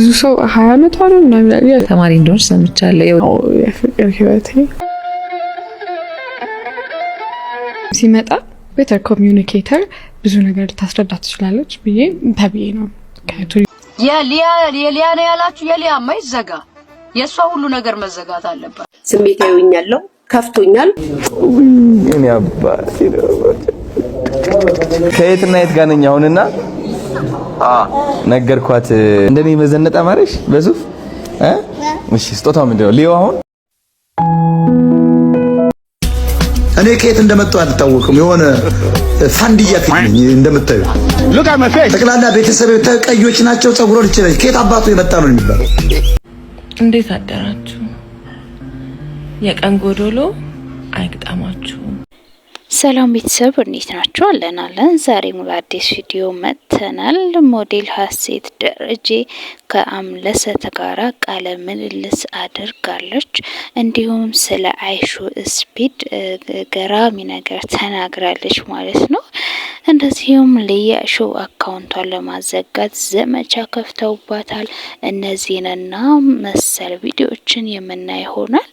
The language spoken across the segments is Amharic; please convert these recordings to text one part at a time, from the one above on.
ብዙ ሰው 20 ዓመት አለ ምናምን ተማሪ እንደሆነች ሰምቻለሁ። የፍቅር ህይወቴ ሲመጣ ቤተር ኮሚዩኒኬተር ብዙ ነገር ልታስረዳ ትችላለች ብዬ ተብዬ ነው። የሊያ ነው ያላችሁ። የሊያ ማይዘጋ የሷ ሁሉ ነገር መዘጋት አለበት። ስሜታዊ ሆኛለሁ፣ ከፍቶኛል። እኔ አባቴ ነው ከየትና የት ጋር ነኝ አሁንና ነገርኳት። እንደኔ መዘነጣ ማረሽ በሱፍ እሺ ስጦታው ምንድነው? ሊዮ አሁን እኔ ከየት እንደመጣሁ አልታወቅም። የሆነ ፋንዲያ ከኝ እንደምታዩ ጠቅላላ ቤተሰብ ተቀዮች ናቸው። ጸጉሮን ይችላል። ከየት አባቱ የመጣ ነው የሚባለው? እንዴት አደራችሁ? የቀን ጎዶሎ አይግጠማችሁ። ሰላም ቤተሰብ እንዴት ናችሁ? አለን ዛሬ ሙሉ አዲስ ቪዲዮ መተናል። ሞዴል ሀሴት ደረጀ ከአምለሰት ጋራ ቃለ ምልልስ አድርጋለች። እንዲሁም ስለ አይሹ ስፒድ ገራሚ ነገር ተናግራለች ማለት ነው። እንደዚሁም ሊያ ሾው አካውንቷን ለማዘጋት ዘመቻ ከፍተውባታል። እነዚህንና መሰል ቪዲዮዎችን የምናይ ይሆናል።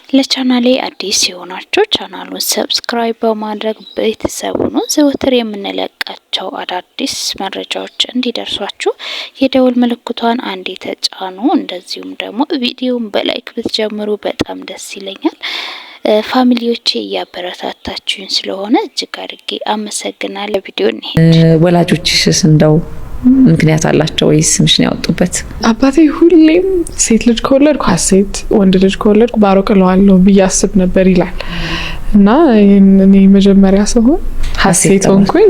ለቻናሌ አዲስ የሆናችሁ ቻናሉን ሰብስክራይብ በማድረግ ቤተሰብ ሁኑ። ዘወትር የምንለቃቸው አዳዲስ መረጃዎች እንዲደርሷችሁ የደውል ምልክቷን አንዴ ተጫኑ። እንደዚሁም ደግሞ ቪዲዮውን በላይክ ብትጀምሩ በጣም ደስ ይለኛል። ፋሚሊዎቼ እያበረታታችሁኝ ስለሆነ እጅግ አድርጌ አመሰግናለሁ። ቪዲዮ እንሂድ። ወላጆችሽስ እንደው ምክንያት አላቸው ወይስ ስምሽን ያወጡበት? አባቴ ሁሌም ሴት ልጅ ከወለድኩ ሀሴት፣ ወንድ ልጅ ከወለድኩ ባሮክ እለዋለሁ ብዬ አስብ ነበር ይላል እና እኔ መጀመሪያ ሰሆን ሀሴት ሆንኩኝ፣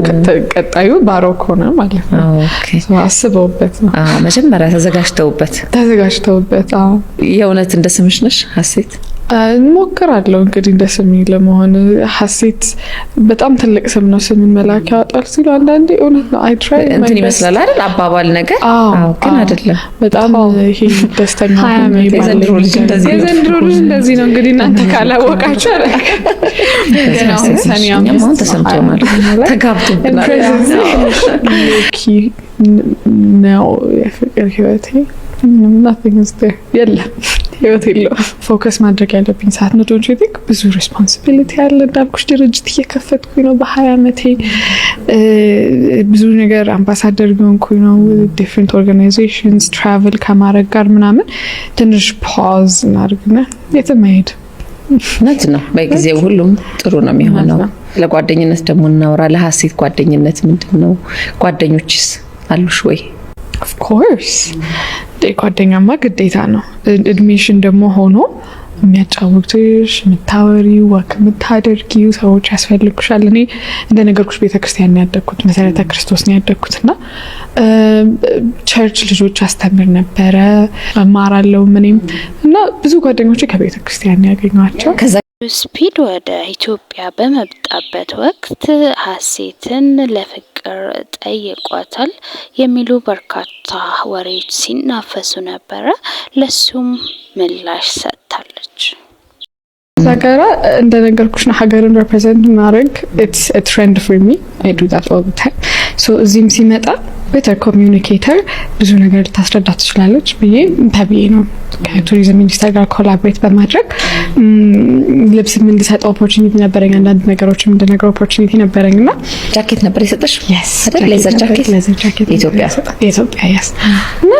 ቀጣዩ ባሮክ ሆነ ማለት ነው። ኦኬ አስበውበት ነው። መጀመሪያ ተዘጋጅተውበት። የእውነት እንደ ስምሽ ነሽ ሀሴት? እንሞክራለሁ እንግዲህ እንደ ስሜ ለመሆን። ሀሴት በጣም ትልቅ ስም ነው። ስምን መላክ ያወጣል ሲሉ አንዳንዴ እውነት ነው። አይ ትራይ እንትን ይመስላል አይደል? አባባል ነገር ግን አይደለም። በጣም ይሄ ደስተኛ ሆኜ የዘንድሮ ልጅ እንደዚህ ነው። እንግዲህ እናንተ ካላወቃችሁ ሰኒያም ተሰምቶናል። ተጋብተናል ነው የፍቅር ህይወቴ nothing is there የለም ህይወት የለውም። ፎከስ ማድረግ ያለብኝ ሰዓት ነው። ዶንት ዩ ቲንክ ብዙ ሬስፖንሲቢሊቲ አለ። እንዳልኩሽ ድርጅት እየከፈትኩኝ ነው በ20 ዓመቴ። ብዙ ነገር አምባሳደር ሆንኩኝ ነው። ዲፍረንት ኦርጋናይዜሽንስ ትራቨል ከማድረግ ጋር ምናምን ትንሽ ፓውዝ እናድርግና የትም መሄድ ነት ነው። በጊዜው ሁሉም ጥሩ ነው የሚሆነው። ለጓደኝነት ደግሞ እናወራ። ለሀሴት ጓደኝነት ምንድነው? ጓደኞችስ አሉሽ ወይ? ኦፍ ኮርስ ጓደኛማ ግዴታ ነው። እድሜሽን ደግሞ ሆኖ የሚያጫውቱሽ የምታወሪው ወክ የምታደርጊው ሰዎች ያስፈልጉሻል። እኔ እንደነገርኩሽ ቤተክርስቲያን ነው ያደግኩት፣ መሰረተ ክርስቶስ ነው ያደግኩትና ቸርች ልጆች አስተምር ነበረ፣ እማራለሁ ምንም እና ብዙ ጓደኞቼ ከቤተክርስቲያን ያገኟቸው። ስፒድ ወደ ኢትዮጵያ በመጣበት ወቅት ሀሴትን ለፍቅር ጠይቋታል የሚሉ በርካታ ወሬዎች ሲናፈሱ ነበረ። ለሱም ምላሽ ሰጥታለች። ዛጋራ እንደነገርኩሽ ነው ሀገርን ሪፕሬዘንት ማድረግ it's a trend for me. I do that all the time. so እዚህም ሲመጣ ቤተር ኮሚዩኒኬተር ብዙ ነገር ልታስረዳ ትችላለች ብዬ ተብዬ ነው ከቱሪዝም ሚኒስቴር ጋር ኮላቦሬት በማድረግ ልብስም እንድሰጠው ኦፖርቹኒቲ ነበረኝ። አንዳንድ ነገሮችም እንድነግረው ኦፖርቹኒቲ ነበረኝና ጃኬት ነበር የሰጠሽ? ሌዘር ጃኬት ኢትዮጵያ yes እና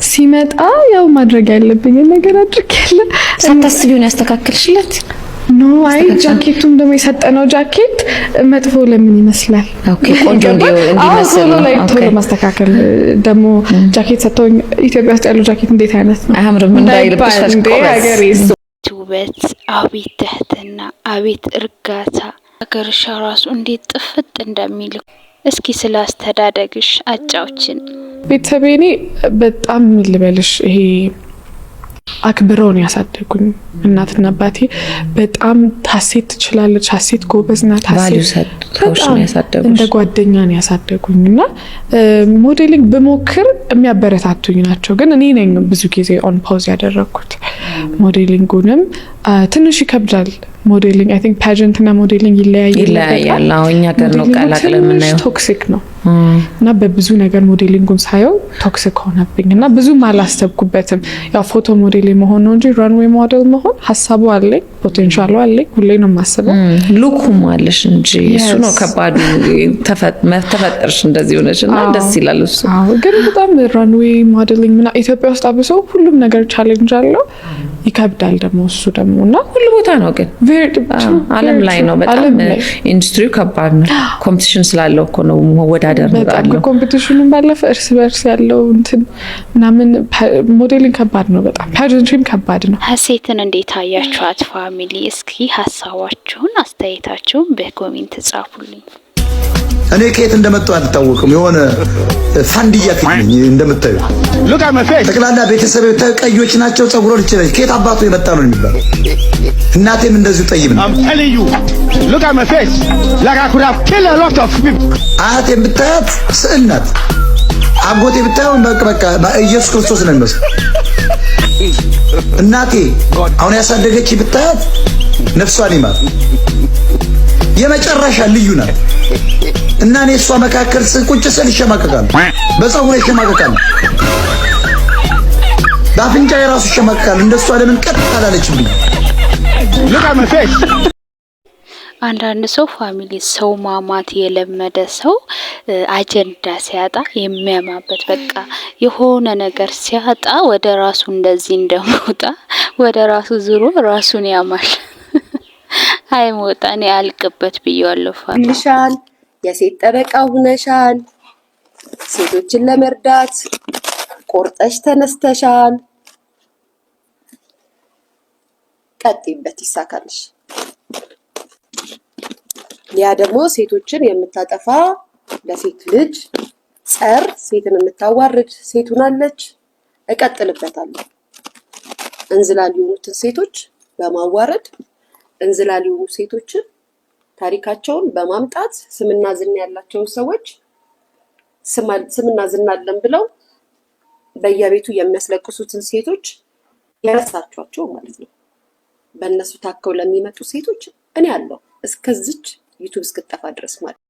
ሲመጣ ያው ማድረግ ያለብኝ ነገር አድርጌያለሁ። ሳታስቢውን ያስተካክልሽለት? ኖ አይ ጃኬቱም ደግሞ የሰጠነው ጃኬት መጥፎ ለምን ይመስላል? ኦኬ ቆንጆ እንዲመስል ቶሎ ማስተካከል ደግሞ ጃኬት ሰጥቶኝ ኢትዮጵያ ውስጥ ያለው ጃኬት እንዴት አይነት ነው አያምርም እንዳይልብሽ ሀገሬ ውበት፣ አቤት ትህትና፣ አቤት እርጋታ፣ ሀገርሽ ራሱ እንዴት ጥፍጥ እንደሚል እስኪ ስለ አስተዳደግሽ አጫውችን። ቤተሰቤ እኔ በጣም ልበልሽ ይሄ አክብረውን ያሳደጉኝ እናትና አባቴ በጣም ሀሴት ትችላለች፣ ሀሴት ጎበዝ ናት፣ ሀሴት እንደ ጓደኛ ነው ያሳደጉኝና ሞዴሊንግ በሞክር የሚያበረታቱኝ ናቸው። ግን እኔ ነኝ ብዙ ጊዜ ኦን ፓውዝ ያደረኩት። ሞዴሊንጉንም ትንሽ ይከብዳል ሞዴሊንግ አይ ቲንክ ፓጀንት እና ሞዴሊንግ ይለያያል። አሁን እኛ ጋር ነው ቀላቅለን የምናየው። ቶክሲክ ነው እና በብዙ ነገር ሞዴሊንጉን ሳየው ቶክሲክ ሆነብኝ እና ብዙም አላሰብኩበትም። ያው ፎቶ ሞዴል መሆን ነው እንጂ ራንዌይ ሞዴል መሆን ሀሳቡ አለኝ፣ ፖቴንሻሉ አለኝ። ሁሌ ነው የማስበው። ሉኩም አለሽ እንጂ እሱ ነው ከባዱ። ተፈጠርሽ እንደዚህ ሆነሽ እና ደስ ይላል እሱ። ግን በጣም ራንዌይ ሞዴሊንግ ምና ኢትዮጵያ ውስጥ አብሶ ሁሉም ነገር ቻሌንጅ አለው፣ ይከብዳል ደግሞ እሱ ደግሞ እና ሁሉ ቦታ ነው ግን ዓለም ላይ ነው በጣም ኢንዱስትሪው ከባድ ነው። ኮምፒቲሽን ስላለው እኮ ነው መወዳደር ነው ያለው። ኮምፒቲሽኑን ባለፈ እርስ በርስ ያለው እንትን ምናምን ሞዴሊንግ ከባድ ነው በጣም። ፓጀንትሪም ከባድ ነው። ሀሴትን እንዴት አያችኋት ፋሚሊ? እስኪ ሀሳባችሁን አስተያየታችሁን በኮሜንት ጻፉልኝ። እኔ ከየት እንደመጣሁ አልታወቅም። የሆነ ፋንዲያ ፊት ነኝ እንደምታዩ። ጠቅላላ ቤተሰብ ቀዮች ናቸው። ጸጉሮን ይችላል። ከየት አባቱ የመጣ ነው የሚባለው። እናቴም እንደዚሁ ጠይም ነው። አያቴ ብታያት ስዕል ናት። አጎቴ ብታየው በቃ ኢየሱስ ክርስቶስ ነው የሚመስለው። እናቴ አሁን ያሳደገች ብታያት ነፍሷን ይማር የመጨረሻ ልዩ ናት። እና እኔ እሷ መካከል ቁጭ ስል ይሸማቀቃል። በፀጉር ይሸማቀቃል። በአፍንጫ የራሱ ይሸማቀቃል። እንደሷ ለምን ቀጥ አላለችብኝ? አንዳንድ ሰው ፋሚሊ ሰው ማማት የለመደ ሰው አጀንዳ ሲያጣ የሚያማበት በቃ የሆነ ነገር ሲያጣ ወደ ራሱ እንደዚህ እንደሞጣ ወደ ራሱ ዙሮ ራሱን ያማል። አይ ሞጣኔ አልቅበት ብየዋለሁ። ፋሚሊሻል የሴት ጠበቃ ሆነሻል። ሴቶችን ለመርዳት ቆርጠሽ ተነስተሻል። ቀጥይበት፣ ይሳካልሽ። ያ ደግሞ ሴቶችን የምታጠፋ ለሴት ልጅ ጸር ሴትን የምታዋርድ ሴት ሆናለች። እቀጥልበታለሁ። እንዝላል የሆኑትን ሴቶች በማዋረድ እንዝላል የሆኑ ሴቶችን ታሪካቸውን በማምጣት ስምና ዝና ያላቸውን ሰዎች ስምና ዝና አለን ብለው በየቤቱ የሚያስለቅሱትን ሴቶች ያረሳቸዋቸው ማለት ነው። በእነሱ ታከው ለሚመጡ ሴቶች እኔ አለው እስከዚች ዩቲዩብ እስክጠፋ ድረስ ማለት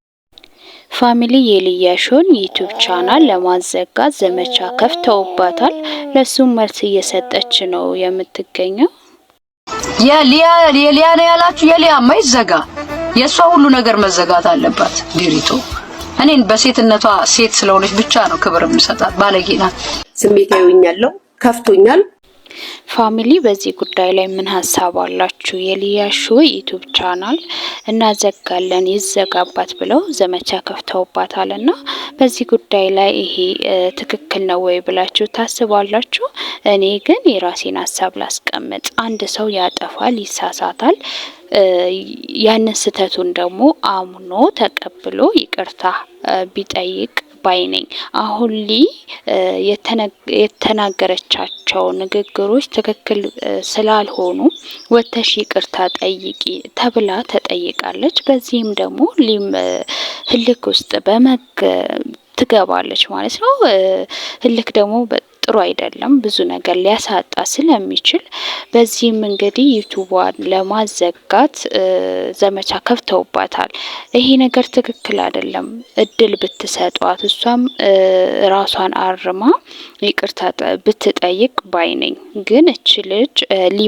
ፋሚሊ የሊያሾን ዩቲዩብ ቻናል ለማዘጋት ዘመቻ ከፍተውባታል። ለሱም መልስ እየሰጠች ነው የምትገኘው። የሊያ ነው ያላችሁ፣ የሊያማ ይዘጋ። የሷ ሁሉ ነገር መዘጋት አለባት። ዲሪቶ እኔን በሴትነቷ ሴት ስለሆነች ብቻ ነው ክብር የምሰጣት። ባለጌ ናት። ስሜታዊ ሆኛለሁ፣ ከፍቶኛል። ፋሚሊ በዚህ ጉዳይ ላይ ምን ሀሳብ አላችሁ? የሊያሾ ዩቲዩብ ቻናል እናዘጋለን ይዘጋባት ብለው ዘመቻ ከፍተውባታልና በዚህ ጉዳይ ላይ ይሄ ትክክል ነው ወይ ብላችሁ ታስባላችሁ? እኔ ግን የራሴን ሀሳብ ላስቀምጥ። አንድ ሰው ያጠፋል፣ ይሳሳታል። ያንን ስህተቱን ደግሞ አምኖ ተቀብሎ ይቅርታ ቢጠይቅ ባይነኝ። አሁን የተናገረቻቸው ንግግሮች ትክክል ስላልሆኑ ወተሽ ይቅርታ ጠይቂ ተብላ ተጠይቃለች። በዚህም ደግሞ ህልክ ውስጥ ትገባለች ማለት ነው። ህልክ ደግሞ ጥሩ አይደለም፣ ብዙ ነገር ሊያሳጣ ስለሚችል በዚህም እንግዲህ ዩቲዩቧን ለማዘጋት ዘመቻ ከፍተውባታል። ይሄ ነገር ትክክል አይደለም። እድል ብትሰጧት እሷም ራሷን አርማ ይቅርታ ብትጠይቅ ባይነኝ። ግን እቺ ልጅ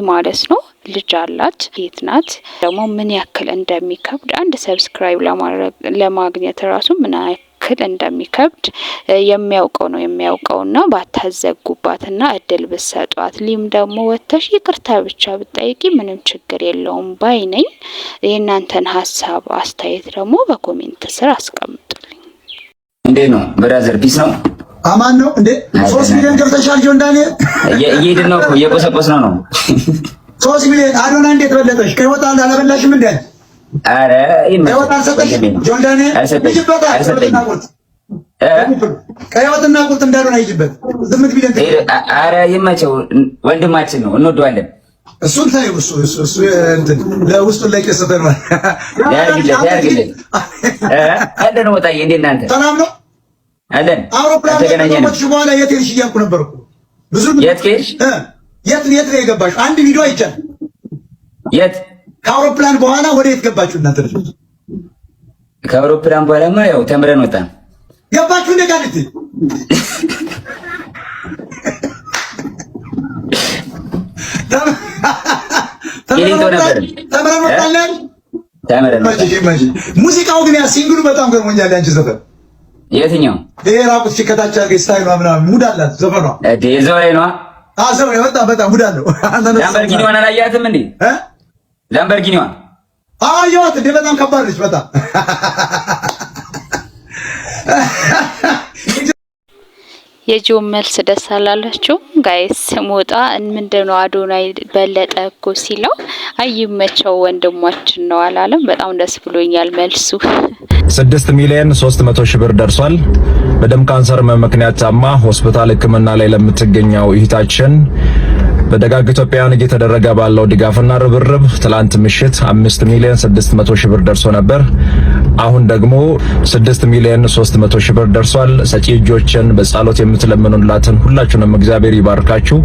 ማለት ነው ልጅ አላት፣ ሴት ናት። ደግሞ ምን ያክል እንደሚከብድ አንድ ሰብስክራይብ ለማግኘት ራሱ ምን ያክል እንደሚከብድ የሚያውቀውና ባታዘጉባትና እድል ብትሰጧት። ደግሞ ወተሽ ይቅርታ ብቻ ብትጠይቂ ምንም ችግር የለውም ባይነኝ። የእናንተን ሀሳብ አስተያየት ደግሞ በኮሜንት ስር አስቀምጡልኝ። እንዴት ነው ብራዘር? ፒስ ነው? አማን ነው እንዴ? 3 ሚሊዮን ገብተሻል ጆን ዳንኤል? እየሄድን ነው እኮ እየቆሰቆስን ነው። 3 ሚሊዮን አዶና እንዴት በለጠሽ? ቀይ ወጥ አልበላሽም እንዴ? አረ ይመጣል ሰጠሽ ጆን ዳንኤል ይጅበታል። ቀይ ወጥና ቁርጥ እንዳልሆነ ይጅበት ዝምት ቢለን። አረ ይመቸው ወንድማችን ነው እንወደዋለን። እሱን ታዩ እሱ እንትን ለውስጡ ላይ ከሰተን ማለት ያርግልኝ። አለን ወጣዬ፣ እንዴት እናንተ ሰላም ነው አለን። አውሮፕላን ተገናኘን በኋላ የት ሄድሽ እያልኩ ነበር እኮ ብዙ የት ሄድሽ? የት ነው የገባሽው? አንድ ቪዲዮ አይቻል። የት ከአውሮፕላን በኋላ ወዴት ገባችሁ እናንተ ልጆች? ከአውሮፕላን በኋላማ ያው ተምረን ወጣን። ገባችሁ እንደ ቃሊቲ? ተምረን ወጣን። ሙዚቃው ግን ያ ሲንግሉ በጣም ገርሞኛል። ያንቺ ዘፈን የትኛው? ይሄ ራቁት ሲከታቻ ስታይሏ ምናምን ሙድ አላት ዘፈኗ። እዛው ላይ ነዋ። አሰው በጣም ሙድ አለው። ላምበርጊኒዋን አላያትም እንዴ? ላምበርጊኒዋን አየኋት እንዴ? በጣም ከባድ ነች በጣም። የጆን መልስ ደስ አላላችሁ ጋይስ? ሞጣ ምንድነው አዶናይ በለጠ እኮ ሲለው አይመቸው ወንድማችን ነው አላለም? በጣም ደስ ብሎኛል መልሱ። 6,300,000 ብር ደርሷል። በደም ካንሰር ምክንያት ታማ ሆስፒታል ሕክምና ላይ ለምትገኘው እህታችን በደጋግ ኢትዮጵያውያን እየተደረገ ባለው ድጋፍና ርብርብ ትላንት ምሽት 5,600,000 ብር ደርሶ ነበር። አሁን ደግሞ 6,300,000 ብር ደርሷል። ሰጪ እጆችን በጸሎት የምትለምኑላትን ሁላችሁንም እግዚአብሔር ይባርካችሁ።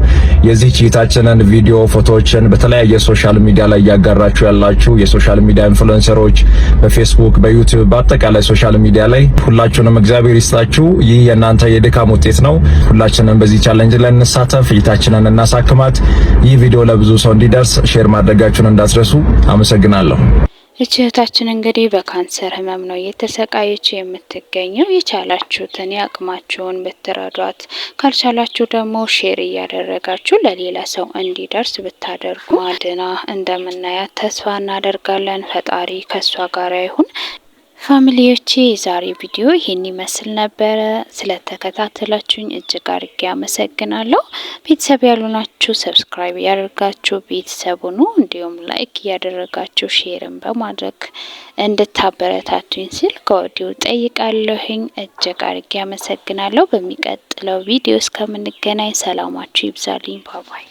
የዚህ እህታችንን ቪዲዮ ፎቶዎችን በተለያየ ሶሻል ሚዲያ ላይ ያጋራችሁ ያላችሁ የሶሻል ሚዲያ ኢንፍሉዌንሰሮች በፌስቡክ፣ በዩቲዩብ በአጠቃላይ ሶሻል ሚዲያ ላይ ሁላችሁንም እግዚአብሔር ይስጣችሁ። ይህ የእናንተ የድካም ውጤት ነው። ሁላችንም በዚህ ቻሌንጅ ላይ እንሳተፍ፣ እህታችንን እናሳክማት። ይህ ቪዲዮ ለብዙ ሰው እንዲደርስ ሼር ማድረጋችሁን እንዳትረሱ። አመሰግናለሁ። እህታችን እንግዲህ በካንሰር ህመም ነው እየተሰቃየች የምትገኘው። የቻላችሁትን ያቅማችሁን ብትረዷት፣ ካልቻላችሁ ደግሞ ሼር እያደረጋችሁ ለሌላ ሰው እንዲደርስ ብታደርጉ ማድና እንደምናያት ተስፋ እናደርጋለን። ፈጣሪ ከሷ ጋር ይሁን። ፋሚሊዎቼ የዛሬ ቪዲዮ ይሄን ይመስል ነበረ። ስለተከታተላችሁኝ እጅግ አድርጌ አመሰግናለሁ። ቤተሰብ ያሉናችሁ ሰብስክራይብ ያደርጋችሁ ቤተሰቡ ነው፣ እንዲሁም ላይክ ያደረጋችሁ ሼርም በማድረግ እንድታበረታቱኝ ሲል ከወዲሁ ጠይቃለሁኝ። እጅግ አድርጌ አመሰግናለሁ። በሚቀጥለው ቪዲዮ እስከምንገናኝ ሰላማችሁ ይብዛልኝ። ባባይ